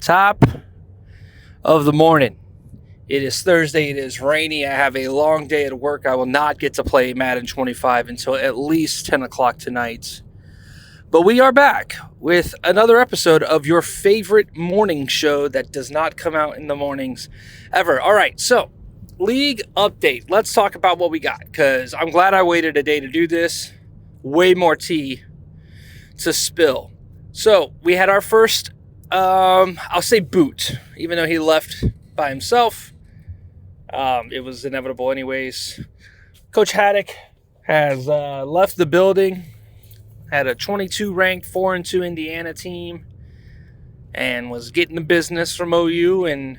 Top of the morning. It is Thursday. It is rainy. I have a long day at work. I will not get to play Madden 25 until at least 10 o'clock tonight. But we are back with another episode of your favorite morning show that does not come out in the mornings ever. All right, so league update. Let's talk about what we got, because I'm glad I waited a day to do this. Way more tea to spill. So we had our first, I'll say boot, even though he left by himself. It was inevitable anyways. Coach Haddock has left the building, had a 22 ranked 4-2 Indiana team, and was getting the business from OU. And,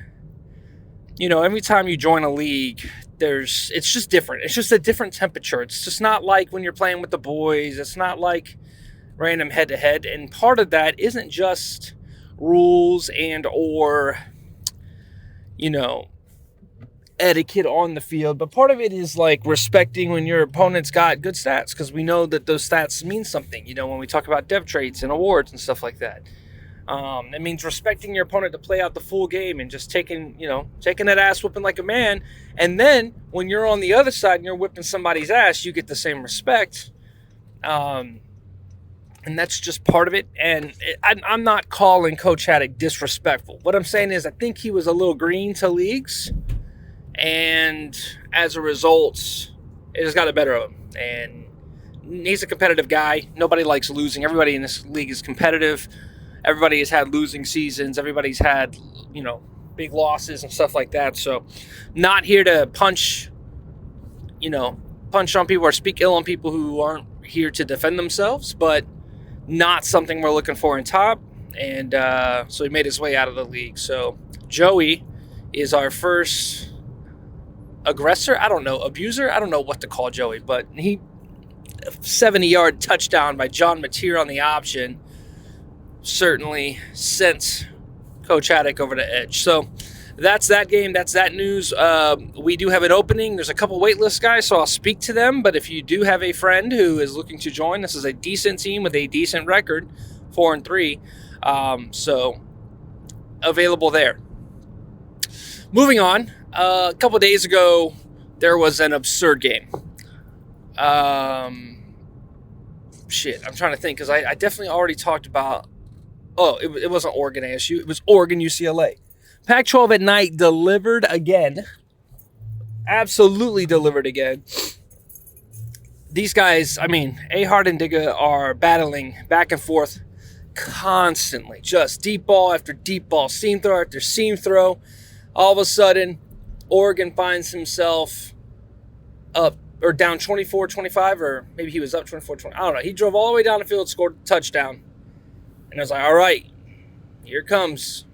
you know, every time you join a league, it's just different. It's just a different temperature. It's just not like when you're playing with the boys. It's not like random head-to-head. And part of that isn't just rules and or, you know, etiquette on the field, but part of it is like respecting when your opponent's got good stats, because we know that those stats mean something. You know, when we talk about dev traits and awards and stuff like that, it means respecting your opponent to play out the full game and just taking that ass whooping like a man. And then when you're on the other side and you're whipping somebody's ass, you get the same respect. And that's just part of it. And I'm not calling Coach Haddock disrespectful. What I'm saying is I think he was a little green to leagues. And as a result, it just got the better of him. And he's a competitive guy. Nobody likes losing. Everybody in this league is competitive. Everybody has had losing seasons. Everybody's had, you know, big losses and stuff like that. So not here to punch on people or speak ill on people who aren't here to defend themselves, but not something we're looking for in top. And so he made his way out of the league. So Joey is our first aggressor, abuser, I don't know what to call Joey, but he 70-yard touchdown by John Mateer on the option certainly sent Coach Haddock over the edge. So that's that game. That's that news. We do have an opening. There's a couple waitlist guys, so I'll speak to them. But if you do have a friend who is looking to join, this is a decent team with a decent record, 4-3. So available there. Moving on. A couple days ago, there was an absurd game. I'm trying to think, because I definitely already talked about. It wasn't Oregon ASU. It was Oregon UCLA. Pac-12 at night delivered again. Absolutely delivered again. These guys, Ahart and Digga are battling back and forth constantly. Just deep ball after deep ball, seam throw after seam throw. All of a sudden, Oregon finds himself up or down 24-25, or maybe he was up 24-20. I don't know. He drove all the way down the field, scored a touchdown. And I was like, all right, here it comes.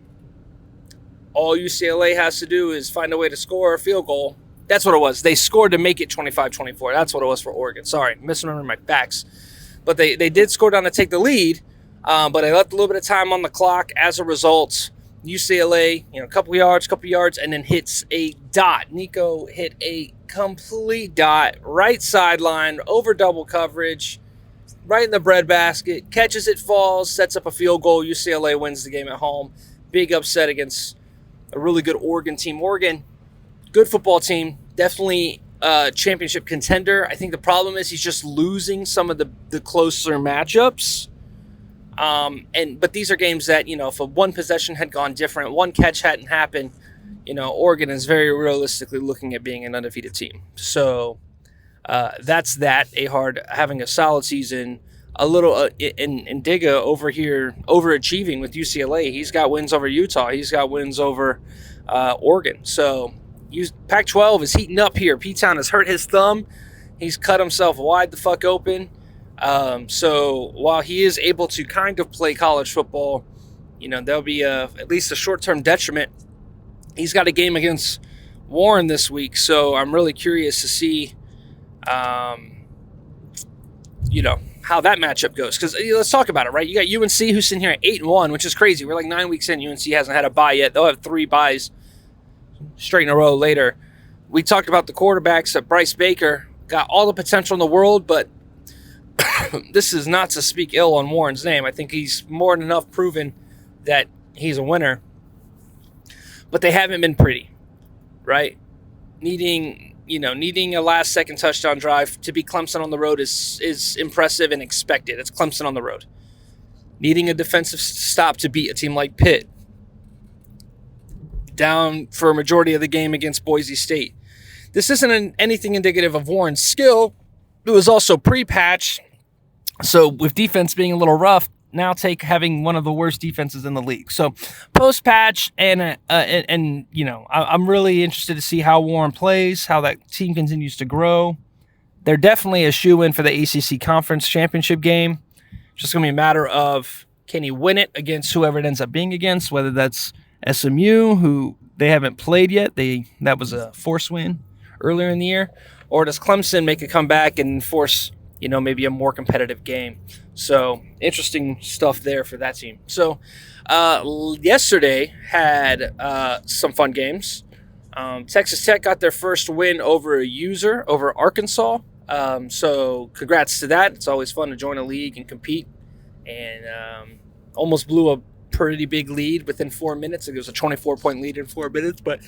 All UCLA has to do is find a way to score a field goal. That's what it was. They scored to make it 25-24. That's what it was for Oregon. Sorry, misremembering my facts. But they did score down to take the lead, but they left a little bit of time on the clock. As a result, UCLA, a couple yards, and then hits a dot. Nico hit a complete dot, right sideline, over double coverage, right in the breadbasket, catches it, falls, sets up a field goal. UCLA wins the game at home. Big upset against a really good Oregon team. Oregon, good football team, definitely championship contender. I think the problem is he's just losing some of the closer matchups. But these are games that, if a one possession had gone different, one catch hadn't happened, Oregon is very realistically looking at being an undefeated team. So that's that. Ahart having a solid season, a little in Digga over here overachieving with UCLA. He's got wins over Utah. He's got wins over Oregon. So Pac-12 is heating up here. P-Town has hurt his thumb. He's cut himself wide the fuck open. So while he is able to kind of play college football, there'll be at least a short-term detriment. He's got a game against Warren this week, so I'm really curious to see, how that matchup goes. Because let's talk about it, right? You got UNC who's sitting here at 8-1, which is crazy. We're like 9 weeks in. UNC hasn't had a bye yet. They'll have 3 byes straight in a row later. We talked about the quarterbacks. That Bryce Baker got all the potential in the world, but this is not to speak ill on Warren's name. I think he's more than enough proven that he's a winner. but they haven't been pretty, right? Needing a last second touchdown drive to beat Clemson on the road is impressive and expected. It's Clemson on the road. Needing a defensive stop to beat a team like Pitt, down for a majority of the game against Boise State. This isn't anything indicative of Warren's skill. It was also pre-patch. So with defense being a little rough, now take having one of the worst defenses in the league. So post-patch and I'm really interested to see how Warren plays, how that team continues to grow. They're definitely a shoe-in for the ACC Conference Championship game. It's just going to be a matter of, can he win it against whoever it ends up being against, whether that's SMU, who they haven't played yet. That was a force win earlier in the year. Or does Clemson make a comeback and force, maybe a more competitive game? So interesting stuff there for that team. So yesterday had some fun games. Texas Tech got their first win over Arkansas. So congrats to that. It's always fun to join a league and compete. And almost blew a pretty big lead within 4 minutes. It was a 24-point lead in 4 minutes, but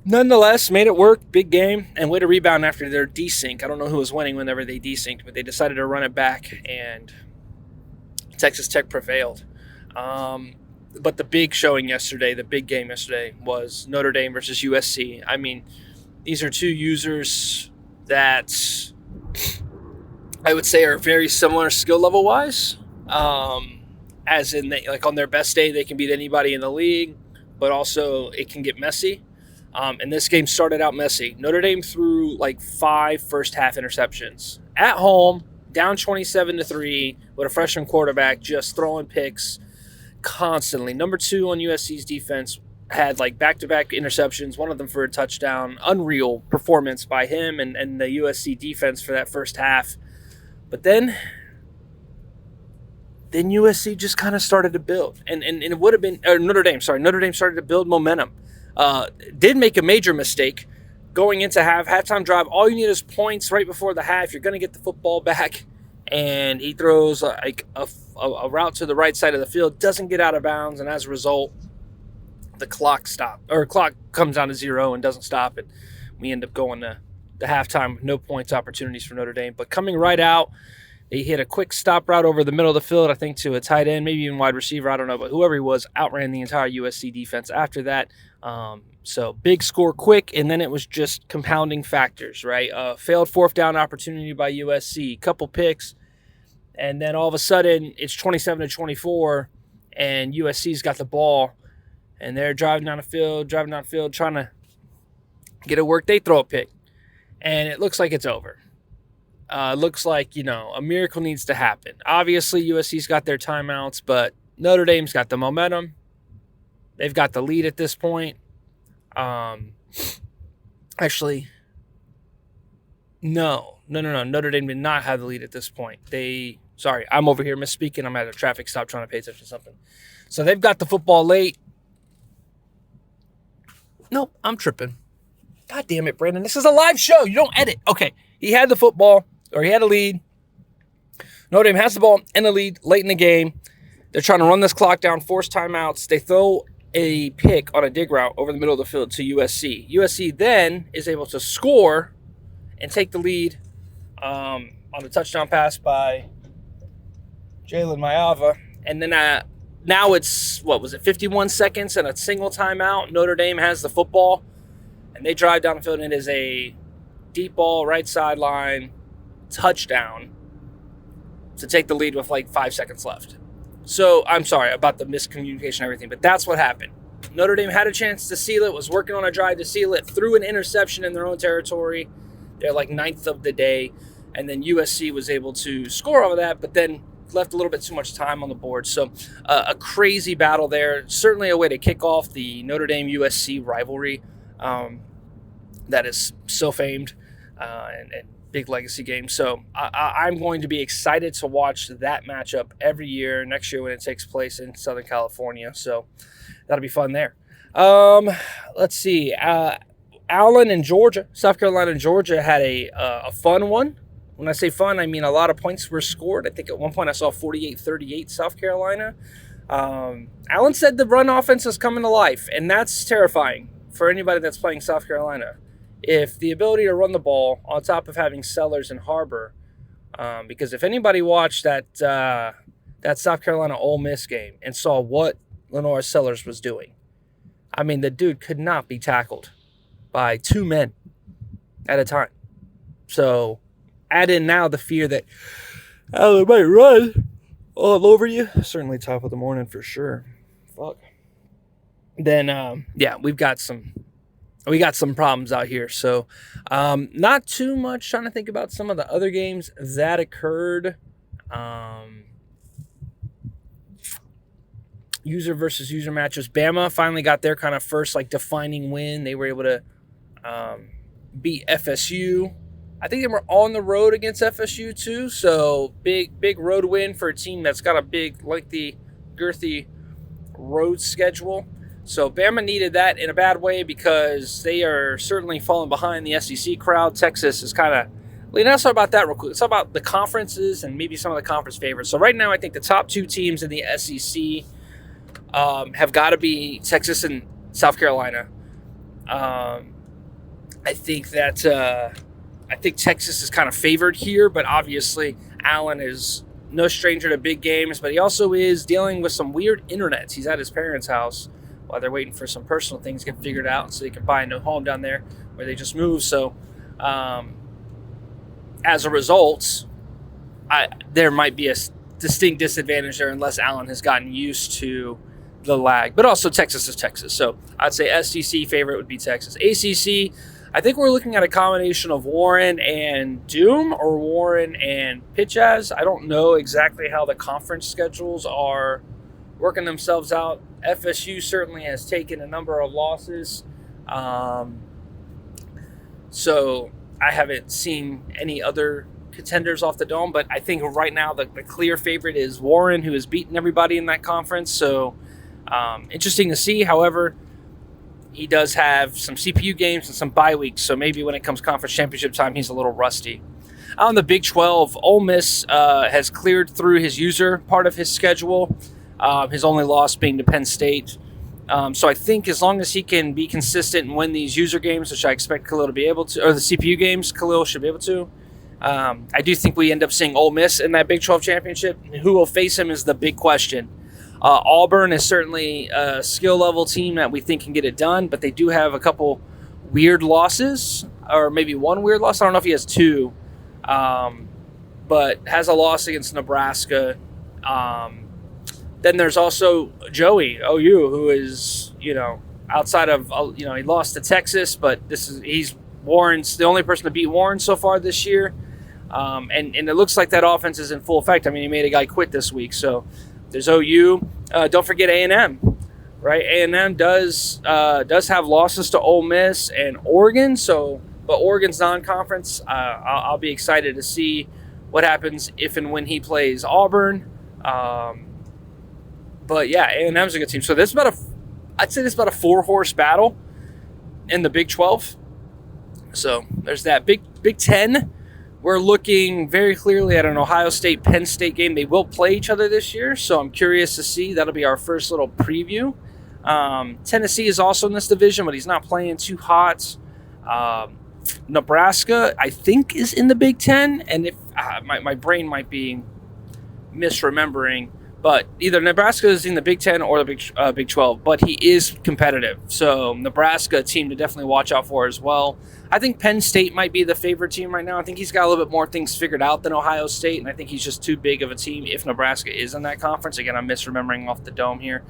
nonetheless, made it work. Big game, and way to rebound after their desync. I don't know who was winning whenever they desynced, but they decided to run it back, and Texas Tech prevailed. But the big showing yesterday, the big game yesterday, was Notre Dame versus USC. I mean, these are two users that I would say are very similar skill level-wise. As in, on their best day, they can beat anybody in the league, but also it can get messy. And this game started out messy. Notre Dame threw 5 first-half interceptions. At home, down 27-3, with a freshman quarterback just throwing picks constantly. Number 2 on USC's defense had back-to-back interceptions, one of them for a touchdown. Unreal performance by him and the USC defense for that first half. But then USC just kind of started to build. And it would have been Notre Dame started to build momentum. Did make a major mistake going into halftime drive. All you need is points right before the half. You're going to get the football back. And he throws a route to the right side of the field, doesn't get out of bounds, and as a result, the clock comes down to 0 and doesn't stop, and we end up going to the halftime with no points opportunities for Notre Dame. But coming right out, they hit a quick stop route over the middle of the field, I think to a tight end, maybe even wide receiver, I don't know, but whoever he was outran the entire USC defense after that. So big score quick, and then it was just compounding factors, right? Failed fourth down opportunity by USC, couple picks, and then all of a sudden it's 27-24, and USC's got the ball, and they're driving down the field, trying to get it work. They throw a pick, and it looks like it's over. Looks like, a miracle needs to happen. Obviously, USC's got their timeouts, but Notre Dame's got the momentum. They've got the lead at this point. Actually, no. Notre Dame did not have the lead at this point. Sorry, I'm over here misspeaking. I'm at a traffic stop trying to pay attention to something. So they've got the football late. Nope, I'm tripping. God damn it, Brandon. This is a live show. You don't edit. Okay, he had the football, or he had a lead. Notre Dame has the ball and the lead late in the game. They're trying to run this clock down, force timeouts. They throw a pick on a dig route over the middle of the field to USC. USC then is able to score and take the lead on a touchdown pass by Jalen Maiava. And then now it's, 51 seconds and a single timeout. Notre Dame has the football, and they drive down the field, and it is a deep ball, right sideline, touchdown to take the lead with 5 seconds left. So I'm sorry about the miscommunication and everything, but that's what happened. Notre Dame had a chance to seal it, was working on a drive to seal it, threw an interception in their own territory. They're 9th of the day, and then USC was able to score over that, but then left a little bit too much time on the board. So a crazy battle there. Certainly a way to kick off the Notre Dame-USC rivalry that is so famed and big legacy game. So I'm going to be excited to watch that matchup every year next year when it takes place in Southern California. So that'll be fun there. Let's see. Allen and Georgia, South Carolina and Georgia had a fun one. When I say fun, I mean a lot of points were scored. I think at one point I saw 48-38 South Carolina. Allen said the run offense is coming to life, and that's terrifying for anybody that's playing South Carolina. If the ability to run the ball on top of having Sellers and Harbor, because if anybody watched that South Carolina Ole Miss game and saw what Lenore Sellers was doing, I mean, the dude could not be tackled by two men at a time. So add in now the fear that Allen might run all over you. Certainly top of the morning for sure. Fuck. Then, we've got some problems out here. So not too much trying to think about some of the other games that occurred. User versus user matches. Bama finally got their kind of first defining win. They were able to beat FSU. I think they were on the road against FSU too. So big road win for a team that's got a big, lengthy, girthy road schedule. So Bama needed that in a bad way because they are certainly falling behind the SEC crowd. Texas is kind of... Let's talk about that real quick. Let's talk about the conferences and maybe some of the conference favorites. So right now I think the top two teams in the SEC have got to be Texas and South Carolina. I think Texas is kind of favored here, but obviously Allen is no stranger to big games, but he also is dealing with some weird internets. He's at his parents' house while they're waiting for some personal things to get figured out so they can buy a new home down there where they just moved. So as a result, there might be a distinct disadvantage there unless Allen has gotten used to the lag. But also Texas is Texas. So I'd say SEC favorite would be Texas. ACC, I think we're looking at a combination of Warren and Doom or Warren and Pitchaz. I don't know exactly how the conference schedules are working themselves out. FSU certainly has taken a number of losses. So I haven't seen any other contenders off the dome, but I think right now the clear favorite is Warren, who has beaten everybody in that conference. So interesting to see. However, he does have some CPU games and some bye weeks, so maybe when it comes conference championship time, he's a little rusty. On the Big 12, Ole Miss has cleared through his user part of his schedule, his only loss being to Penn State. So I think as long as he can be consistent and win these user games, which I expect Khalil to be able to, or the CPU games, Khalil should be able to, I do think we end up seeing Ole Miss in that Big 12 championship. Who will face him is the big question. Auburn is certainly a skill level team that we think can get it done, but they do have a couple weird losses, or maybe one weird loss. I don't know if he has two, but has a loss against Nebraska. Then there's also Joey, OU, who is, outside of, he lost to Texas, but he's Warren's the only person to beat Warren so far this year. And it looks like that offense is in full effect. I mean, he made a guy quit this week, so there's OU. Don't forget A&M, right? A&M does have losses to Ole Miss and Oregon. But Oregon's non-conference. I'll be excited to see what happens if and when he plays Auburn. But yeah, A&M's a good team. So I'd say this is about a 4-horse battle in the Big 12. So there's that. Big 10. We're looking very clearly at an Ohio State-Penn State game. They will play each other this year, so I'm curious to see. That'll be our first little preview. Tennessee is also in this division, but he's not playing too hot. Nebraska, I think, is in the Big 10, and if my brain might be misremembering, but either Nebraska is in the Big 10 or the Big 12, but he is competitive. So Nebraska, a team to definitely watch out for as well. I think Penn State might be the favorite team right now. I think he's got a little bit more things figured out than Ohio State, and I think he's just too big of a team if Nebraska is in that conference. Again, I'm misremembering off the dome here.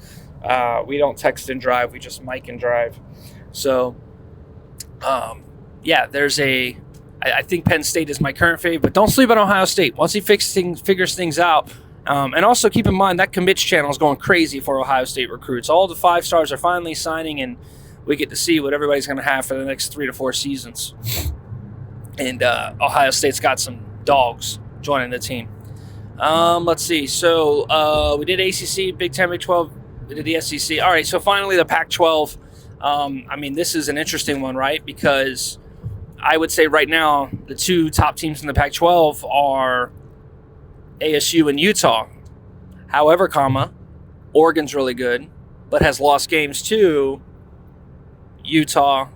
We don't text and drive. We just mic and drive. So, there's I think Penn State is my current favorite, but don't sleep on Ohio State. Once he figures things out, and also keep in mind that commits channel is going crazy for Ohio State recruits. All the 5 stars are finally signing, and we get to see what everybody's going to have for the next 3 to 4 seasons. And Ohio State's got some dogs joining the team. Let's see. So we did ACC, Big 10, Big 12. We did the SEC. All right, so finally the Pac-12. This is an interesting one, right? Because I would say right now the 2 top teams in the Pac-12 are ASU and Utah. However, Oregon's really good, but has lost games to Utah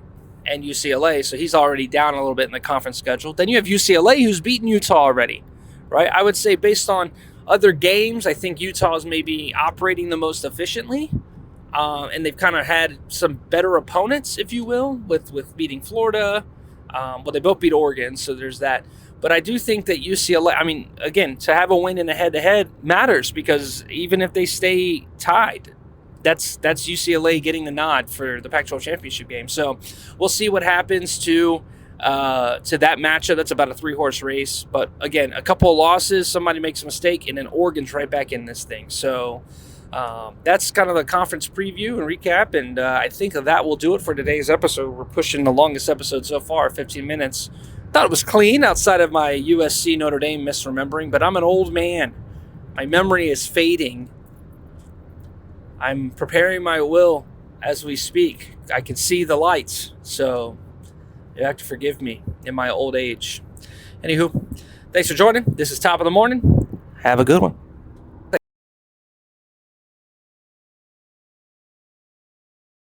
and UCLA, so he's already down a little bit in the conference schedule. Then you have UCLA, who's beaten Utah already, right? I would say based on other games, I think Utah is maybe operating the most efficiently, and they've kind of had some better opponents, if you will, with beating Florida. Well, they both beat Oregon, so there's that. But I do think that UCLA, I mean, again, to have a win in a head-to-head matters, because even if they stay tied, that's UCLA getting the nod for the Pac-12 championship game. So we'll see what happens to that matchup. That's about a 3-horse race. But again, a couple of losses, somebody makes a mistake, and then Oregon's right back in this thing. So that's kind of the conference preview and recap, and I think that will do it for today's episode. We're pushing the longest episode so far, 15 minutes. Thought it was clean outside of my USC Notre Dame misremembering, but I'm an old man. My memory is fading. I'm preparing my will as we speak. I can see the lights, so you have to forgive me in my old age. Anywho, thanks for joining. This is Top of the Morning. Have a good one.